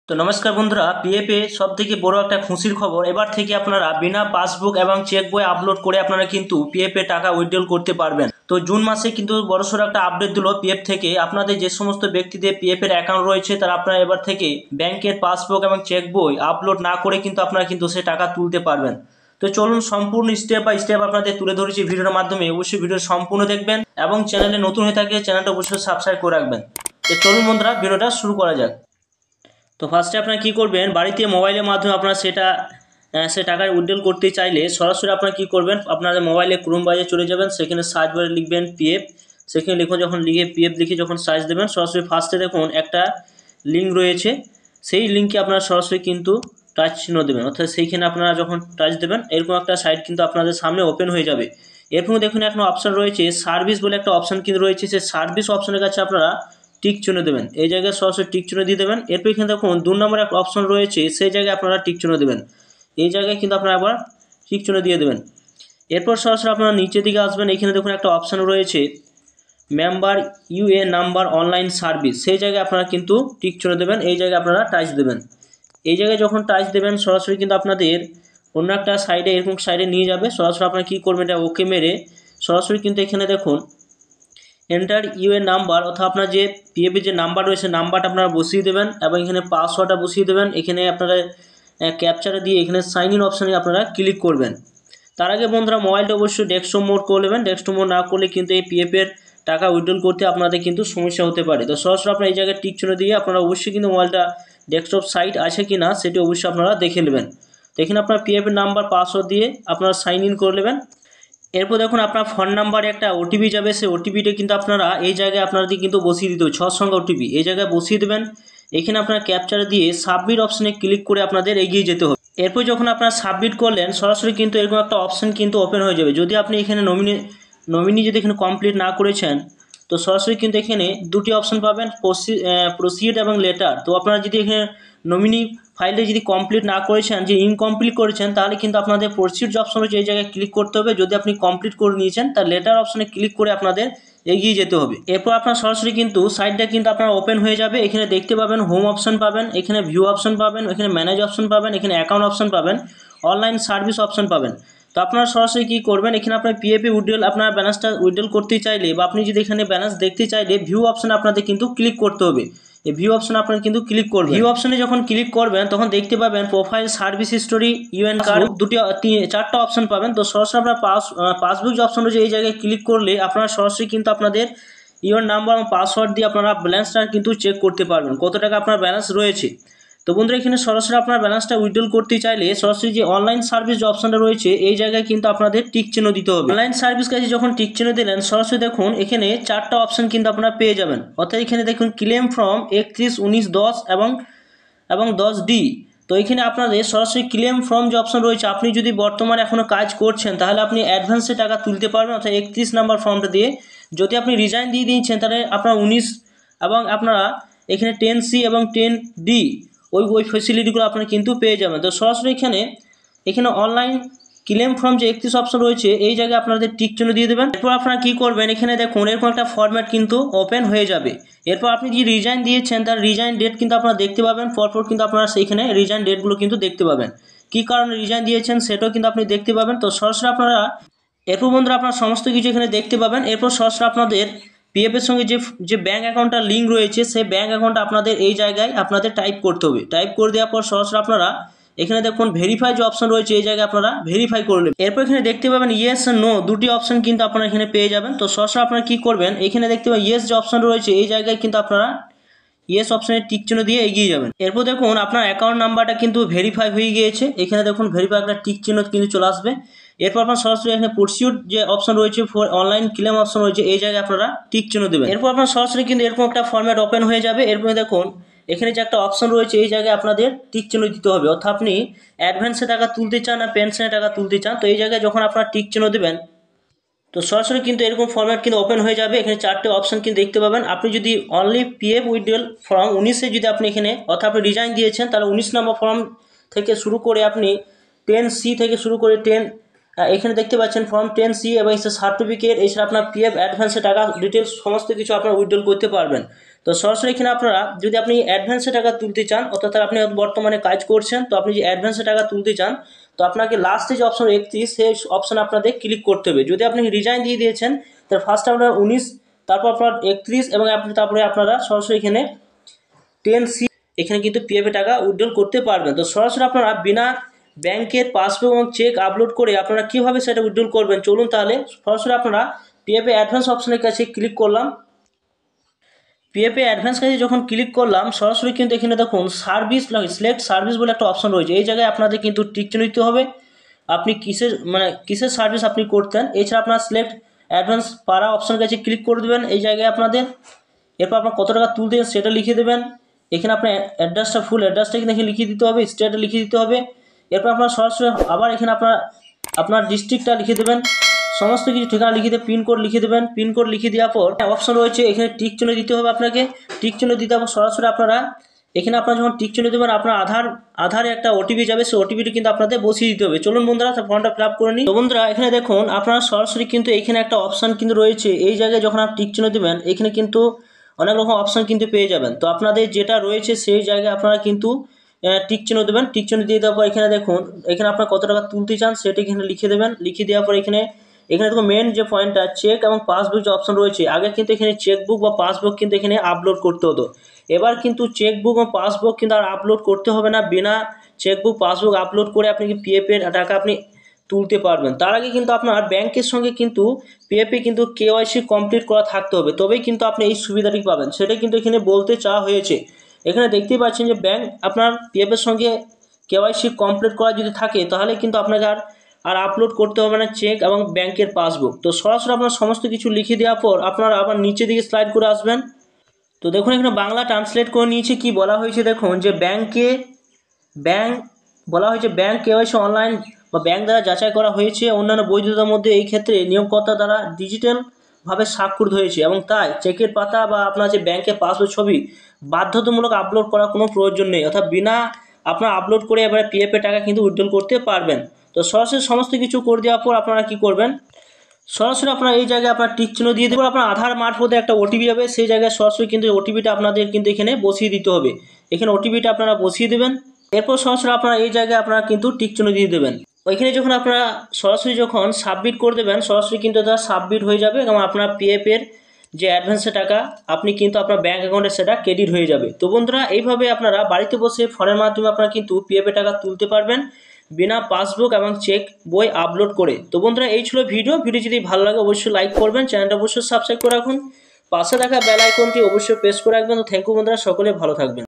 তো নমস্কার বন্ধুরা, পিএফে সব থেকে বড় একটা খুশির খবর। এবার থেকে আপনারা বিনা পাসবুক এবং চেক বই আপলোড করে আপনারা কিন্তু পিএফে টাকা উইথড্রল করতে পারবেন। তো জুন মাসে কিন্তু বড়সড় একটা আপডেট দিল পিএফ থেকে। আপনাদের যে সমস্ত ব্যক্তিদের পিএফ এর অ্যাকাউন্ট রয়েছে তারা আপনারা এবার থেকে ব্যাংকের পাসবুক এবং চেক বই আপলোড না করে কিন্তু আপনারা কিন্তু সে টাকা তুলতে পারবেন। তো চলুন সম্পূর্ণ স্টেপ বাই স্টেপ আপনাদের তুলে ধরেছি ভিডিওর মাধ্যমে। অবশ্যই ভিডিও সম্পূর্ণ দেখবেন এবং চ্যানেলে নতুন হয়ে থাকলে চ্যানেলটা অবশ্যই সাবস্ক্রাইব করে রাখবেন। তো চলুন বন্ধুরা, ভিডিওটা শুরু করা যাক। তো ফার্স্টে আপনারা কী করবেন, বাড়িতে মোবাইলের মাধ্যমে আপনারা সে টাকা উইথড্রল করতে চাইলে সরাসরি আপনারা কী করবেন, আপনাদের মোবাইলে ক্রোম ব্রাউজারে চলে যাবেন, সেখানে সার্চ বারে লিখবেন পিএফ। সেখানে লিখুন, যখন লিখে পিএফ লিখে যখন সার্চ দেবেন, সরাসরি ফার্স্টে দেখুন একটা লিঙ্ক রয়েছে। সেই লিঙ্কে আপনারা সরাসরি কিন্তু টাচ চিহ্ন দেবেন, অর্থাৎ সেইখানে আপনারা যখন টাচ দেবেন এরকম একটা সাইট কিন্তু আপনাদের সামনে ওপেন হয়ে যাবে। এরপর দেখুন একটা অপশান রয়েছে সার্ভিস বলে, একটা অপশান কিন্তু রয়েছে। সেই সার্ভিস অপশানের কাছে আপনারা টিক চিহ্ন দেবেন, এই জায়গায় সরাসরি টিক চিহ্ন দিয়ে দেবেন। এরপর এখানে দেখুন 2 নম্বরে একটা অপশন রয়েছে, সেই জায়গায় আপনারা টিক চিহ্ন দেবেন, এই জায়গায় কিন্তু আপনারা আবার টিক চিহ্ন দিয়ে দেবেন। এরপর সরাসরি আপনারা নিচের দিকে আসবেন, এখানে দেখুন একটা অপশান রয়েছে member UA number online service, সেই জায়গায় আপনারা কিন্তু টিক চিহ্ন দেবেন, এই জায়গায় আপনারা টাচ দেবেন। এই জায়গায় যখন টাচ দেবেন সরাসরি কিন্তু আপনাদের অন্য একটা সাইডে এরকম সাইডে নিয়ে যাবে। সরাসরি আপনারা কী করবেন, এটা ওকে মেরে সরাসরি কিন্তু এখানে দেখুন এন্টার ইউএ নাম্বার, অর্থাৎ আপনার যে পিএফের যে নাম্বার রয়েছে নাম্বারটা আপনারা বসিয়ে দেবেন এবং এখানে পাসওয়ার্ডটা বসিয়ে দেবেন। এখানে আপনারা ক্যাপচারে দিয়ে এখানে সাইন ইন অপশানে আপনারা ক্লিক করবেন। তার আগে বন্ধুরা মোবাইলটা অবশ্যই ডেস্কটপ মোড করে নেবেন। ডেস্কটপ মোড না করলে কিন্তু এই পিএফের টাকা উইথড্রল করতে আপনাদের কিন্তু সমস্যা হতে পারে। তো সরাসরি আপনারা এই জায়গায় টিক চিহ্ন দিয়ে আপনারা অবশ্যই কিন্তু মোবাইলটা ডেস্কটপ সাইট আছে কি না সেটি অবশ্যই আপনারা দেখে নেবেন। তো এখানে আপনার পিএফের নাম্বার পাসওয়ার্ড দিয়ে আপনারা সাইন ইন করে নেবেন। এরপর দেখুন আপনার ফোন নাম্বারে একটা ওটিপি যাবে, সেই ওটিপিটা কিন্তু আপনারা এই জায়গায় আপনাদের কিন্তু বসিয়ে দিতে হবে, 6 সংখ্যা ওটিপি এই জায়গায় বসিয়ে দেবেন। এখানে আপনার ক্যাপচার দিয়ে সাবমিট অপশানে ক্লিক করে আপনাদের এগিয়ে যেতে হবে। এরপর যখন আপনারা সাবমিট করলেন সরাসরি কিন্তু এরকম একটা অপশান কিন্তু ওপেন হয়ে যাবে। যদি আপনি এখানে নমিনি যদি এখানে কমপ্লিট না করেছেন তো সরাসরি কিন্তু এখানে দুটি অপশান পাবেন, প্রসিড এবং লেটার। তো আপনারা যদি এখানে নমিনি ফাইলটা যদি কমপ্লিট না করেছেন, যে ইনকমপ্লিট করেছেন, তাহলে কিন্তু আপনাদের প্রসিড যে অপশন রয়েছে এই জায়গায় ক্লিক করতে হবে। যদি আপনি কমপ্লিট করে নিয়েছেন তার লেটার অপশনে ক্লিক করে আপনাদের এগিয়ে যেতে হবে। এরপর আপনার সরাসরি কিন্তু সাইটটা কিন্তু আপনার ওপেন হয়ে যাবে। এখানে দেখতে পাবেন হোম অপশন পাবেন, এখানে ভিউ অপশন পাবেন, এখানে ম্যানেজ অপশন পাবেন, এখানে অ্যাকাউন্ট অপশন পাবেন, অনলাইন সার্ভিস অপশন পাবেন। তো আপনারা সরাসরি কী করবেন, এখানে আপনার পিএফে উইথড্রল আপনার ব্যালেন্সটা উইথড্রল করতে চাইলে বা আপনি যদি এখানে ব্যালেন্স দেখতে চাইলে ভিউ অপশনে আপনাদের কিন্তু ক্লিক করতে হবে। এই ভিউ অপশনে আপনারা কিন্তু ক্লিক করবেন। ভিউ অপশনে যখন ক্লিক করবেন তখন দেখতে পাবেন profile, service history, UN card, চারটা অপশন পাবেন। তো সরাসরি আপনার পাসবুক যে অপশন রয়েছে এই জায়গায় ক্লিক করলে আপনারা সরাসরি কিন্তু আপনাদের ইউএন নাম্বার এবং পাসওয়ার্ড দিয়ে আপনারা ব্যালেন্সটা কিন্তু চেক করতে পারবেন কত টাকা আপনার ব্যালেন্স রয়েছে। তো বন্ধুরা এখানে সরাসরি আপনার ব্যালেন্সটা উইথড্রল করতে চাইলে সরাসরি যে অনলাইন সার্ভিস যে অপশনটা রয়েছে এই জায়গায় কিন্তু আপনাদের টিক চিহ্ন দিতে হবে। অনলাইন সার্ভিস কাছে যখন টিক চিহ্ন দিলেন সরাসরি দেখুন এখানে চারটা অপশন কিন্তু আপনারা পেয়ে যাবেন। অর্থাৎ এখানে দেখুন ক্লেম ফ্রম 31/19/10 এবং 10D। তো এখানে আপনাদের সরাসরি ক্লেম ফ্রম যে অপশন রয়েছে, আপনি যদি বর্তমানে এখনও কাজ করছেন তাহলে আপনি অ্যাডভান্সে টাকা তুলতে পারবেন, অর্থাৎ 31 নাম্বার ফর্মটা দিয়ে। যদি আপনি রিজাইন দিয়ে দিয়েছেন তাহলে আপনার 19 এবং আপনারা এখানে 10C এবং 10D ওই ফেসিলিটিগুলো আপনারা কিন্তু পেয়ে যাবেন। তো সরাসরি এখানে অনলাইন ক্লেম ফর্ম যে 31 অপশন রয়েছে এই জায়গায় আপনাদের টিক চিহ্ন দিয়ে দেবেন। এরপর আপনারা কী করবেন, এখানে দেখুন এরকম একটা ফরম্যাট কিন্তু ওপেন হয়ে যাবে। এরপর আপনি যে রিজাইন দিয়েছেন তার রিজাইন ডেট কিন্তু আপনারা দেখতে পাবেন, পরপর কিন্তু আপনারা সেইখানে রিজাইন ডেটগুলো কিন্তু দেখতে পাবেন, কী কারণে রিজাইন দিয়েছেন সেটাও কিন্তু আপনি দেখতে পাবেন। তো সরাসরি আপনারা এরপর বন্ধুরা আপনারা সমস্ত কিছু এখানে দেখতে পাবেন। এরপর সরাসরি আপনাদের পিএফের সঙ্গে যে ব্যাঙ্ক অ্যাকাউন্টটার লিঙ্ক রয়েছে সেই ব্যাঙ্ক অ্যাকাউন্টটা আপনাদের এই জায়গায় আপনাদের টাইপ করতে হবে। টাইপ করে দেওয়ার পর সরাসরি আপনারা এখানে দেখুন ভেরিফাই যে অপশন রয়েছে এই জায়গায় আপনারা ভেরিফাই করে নেবেন। এরপর এখানে দেখতে পাবেন ইয়েস নো দুটি অপশন কিন্তু আপনারা এখানে পেয়ে যাবেন। তো সরাসরি আপনারা কী করবেন, এখানে দেখতে পাবেন ইয়েস যে অপশন রয়েছে এই জায়গায় কিন্তু আপনারা ইয়েস অপশানে টিক চিহ্ন দিয়ে এগিয়ে যাবেন। এরপর দেখুন আপনার অ্যাকাউন্ট নাম্বারটা কিন্তু ভেরিফাই হয়ে গিয়েছে, এখানে দেখুন ভেরিফাই একটা টিক চিহ্ন কিন্তু চলে আসবে। এরপর আপনার সরাসরি এখানে প্রসিড যে অপশন রয়েছে ফর অনলাইন ক্লেম অপশন রয়েছে এই জায়গায় আপনারা টিক চিহ্ন দেবেন। এরপর আপনার সরাসরি কিন্তু এরকম একটা ফরম্যাট ওপেন হয়ে যাবে। এরপরে দেখুন এখানে যে একটা অপশন রয়েছে এই জায়গায় আপনাদের টিক চিহ্ন দিতে হবে, অর্থাৎ আপনি অ্যাডভান্সে টাকা তুলতে চান না পেনশনে টাকা তুলতে চান। তো এই জায়গায় যখন আপনারা টিক চিহ্ন দেবেন তো সরাসরি কিন্তু এরকম ফরম্যাট কিন্তু ওপেন হয়ে যাবে। এখানে চারটে অপশন কিন্তু দেখতে পাবেন। আপনি যদি অনলি পিএফ উইথড্রল ফর্ম 19-এ যদি আপনি এখানে অর্থাৎ আপনি রিজাইন দিয়েছেন তাহলে 19 নম্বর ফর্ম থেকে শুরু করে আপনি 10C থেকে শুরু করে এখানে দেখতে পাচ্ছেন ফর্ম 10C এবং সার্টিফিকেট, এছাড়া আপনার পিএফ অ্যাডভান্সে টাকা ডিটেলস সমস্ত কিছু আপনারা উইথড্রল করতে পারবেন। তো সরাসরি এখানে আপনারা যদি আপনি অ্যাডভান্সে টাকা তুলতে চান, অর্থাৎ আপনি বর্তমানে কাজ করছেন, তো আপনি যে অ্যাডভান্সে টাকা তুলতে চান, তো আপনাকে লাস্টে যে অপশন 31 সেই অপশানে আপনাদের ক্লিক করতে হবে। যদি আপনি রিজাইন দিয়ে দিয়েছেন তার ফার্স্ট আপনার 19, তারপর আপনার 31 এবং তারপরে আপনারা সরাসরি এখানে 10C এখানে কিন্তু পিএফে টাকা উইথড্রল করতে পারবেন। তো সরাসরি আপনারা বিনা ব্যাংকের পাসবুক এবং চেক আপলোড করে আপনারা কীভাবে সেটা উইথড্রল করবেন, চলুন তাহলে সরাসরি আপনারা পিএফে অ্যাডভান্স অপশনের কাছে ক্লিক করলাম। পিএফে অ্যাডভান্স কাছে যখন ক্লিক করলাম, সরাসরি কিন্তু এখানে দেখুন সার্ভিস সিলেক্ট সার্ভিস বলে একটা অপশন রয়েছে। এই জায়গায় আপনাদের কিন্তু টিক চিহ্ন দিতে হবে আপনি কিসের সার্ভিস আপনি করতেন। এছাড়া আপনার সিলেক্ট অ্যাডভান্স পারা অপশনের কাছে ক্লিক করে দেবেন এই জায়গায় আপনাদের। এরপর আপনার কত টাকা তুলতে সেটা লিখে দেবেন। এখানে আপনার অ্যাড্রেসটা ফুল অ্যাড্রেসটা কিন্তু এখানে লিখে দিতে হবে, স্টেটটা লিখে দিতে হবে। এরপর আপনার সরাসরি আবার এখানে আপনার ডিস্ট্রিক্টটা লিখে দেবেন, সমস্ত কিছু ঠিকানা লিখে দিয়ে পিনকোড লিখে দেবেন। পিনকোড লিখে দেওয়ার পর অপশন রয়েছে এখানে টিক চিহ্ন দিতে হবে আপনাকে। টিক চিহ্ন দিতে হবে সরাসরি আপনারা এখানে আপনারা যখন টিক চিহ্ন দেবেন আপনার আধারে একটা ওটিপি যাবে, সেই ওটিপিটি কিন্তু আপনাদের বসিয়ে দিতে হবে। চলুন বন্ধুরা ফর্মটা ফিল আপ করে নিই। তো বন্ধুরা এখানে দেখুন আপনারা সরাসরি কিন্তু এখানে একটা অপশান কিন্তু রয়েছে। এই জায়গায় যখন আপনি টিক চিহ্ন দেবেন এখানে কিন্তু অনেক রকম অপশান কিন্তু পেয়ে যাবেন। তো আপনাদের যেটা রয়েছে সেই জায়গায় আপনারা কিন্তু টিক চিহ্ন দেবেন। টিক চিহ্ন দিয়ে দেওয়ার পর এখানে দেখুন এখানে আপনারা কত টাকা তুলতে চান সেটা এখানে লিখে দেবেন। লিখে দেওয়ার পর এখানে দেখুন মেন যে পয়েন্টটা চেক এবং পাসবুক যে অপশন রয়েছে, আগে কিন্তু এখানে চেকবুক বা পাসবুক কিন্তু এখানে আপলোড করতে হতো। এবার কিন্তু চেকবুক এবং পাসবুক কিন্তু আর আপলোড করতে হবে না। বিনা চেকবুক পাসবুক আপলোড করে আপনি পিএফের টাকা আপনি তুলতে পারবেন। তার আগে কিন্তু আপনার ব্যাংকের সঙ্গে কিন্তু পিএফে কিন্তু কেওয়াইসি কমপ্লিট করা থাকতে হবে, তবেই কিন্তু আপনি এই সুবিধাটি পাবেন। সেটাই কিন্তু এখানে বলতে চাওয়া হয়েছে। এখানে দেখতেই পাচ্ছেন যে ব্যাংক আপনার পিএফের সঙ্গে কেওয়াইসি কমপ্লিট করা যদি থাকে তাহলে কিন্তু আপনাকে আর আপলোড করতে হবে না চেক এবং ব্যাংকের পাসবুক। তো সরাসরি আপনার সমস্ত কিছু লিখে দেওয়ার পর আপনারা আবার নিচের দিকে স্লাইড করে আসবেন। তো দেখুন এখানে বাংলা ট্রান্সলেট করে নিয়েছে। কি বলা হয়েছে দেখুন যে বলা হয়েছে ব্যাংক কেওয়াইসি অনলাইন বা ব্যাংক দ্বারা যাচাই করা হয়েছে অন্যান্য বৈধতার মধ্যে এই ক্ষেত্রে নিয়োগকর্তা দ্বারা ডিজিটালভাবে স্বাক্ষরিত হয়েছে এবং তাই চেকের পাতা বা আপনার যে ব্যাংকের পাসবুক ছবি বাধ্যতামূলক আপলোড করার কোনো প্রয়োজন নেই, অর্থাৎ বিনা আপনার আপলোড করে এবারে পিএফের টাকা কিন্তু উইথড্রল করতে পারবেন। তো সরাসরি সমস্ত কিছু করে দেওয়ার পর আপনারা কি করবেন, সরাসরি আপনারা এই জায়গায় আপনার টিক চিহ্ন দিয়ে দেবেন। আপনার আধার মারফতে একটা ওটিপি যাবে, সেই জায়গায় সরাসরি কিন্তু ওটিপিটা আপনাদের কিন্তু এখানে বসিয়ে দিতে হবে। এখানে ওটিপিটা আপনারা বসিয়ে দেবেন। এরপর সরাসরি আপনারা এই জায়গায় আপনারা কিন্তু টিক চিহ্ন দিয়ে দেবেন। ওইখানে যখন আপনারা সরাসরি যখন সাবমিট করে দেবেন সরাসরি কিন্তু এটা সাবমিট হয়ে যাবে এবং আপনার পিএফের যে অ্যাডভান্সের টাকা আপনি কিন্তু আপনার ব্যাঙ্ক অ্যাকাউন্টে সেটা ক্রেডিট হয়ে যাবে। তো বন্ধুরা এইভাবে আপনারা বাড়িতে বসে ফোনের মাধ্যমে আপনারা কিন্তু পিএফের টাকা তুলতে পারবেন বিনা পাসবুক এবং চেক বই আপলোড করে। তো বন্ধুরা এই ছিল ভিডিও যদি ভালো লাগে অবশ্যই লাইক করবেন, চ্যানেলটা অবশ্যই সাবস্ক্রাইব করে রাখুন, পাশে থাকা বেল আইকনটি অবশ্যই প্রেস করে রাখবেন। তো থ্যাংক ইউ বন্ধুরা, সকলে ভালো থাকবেন।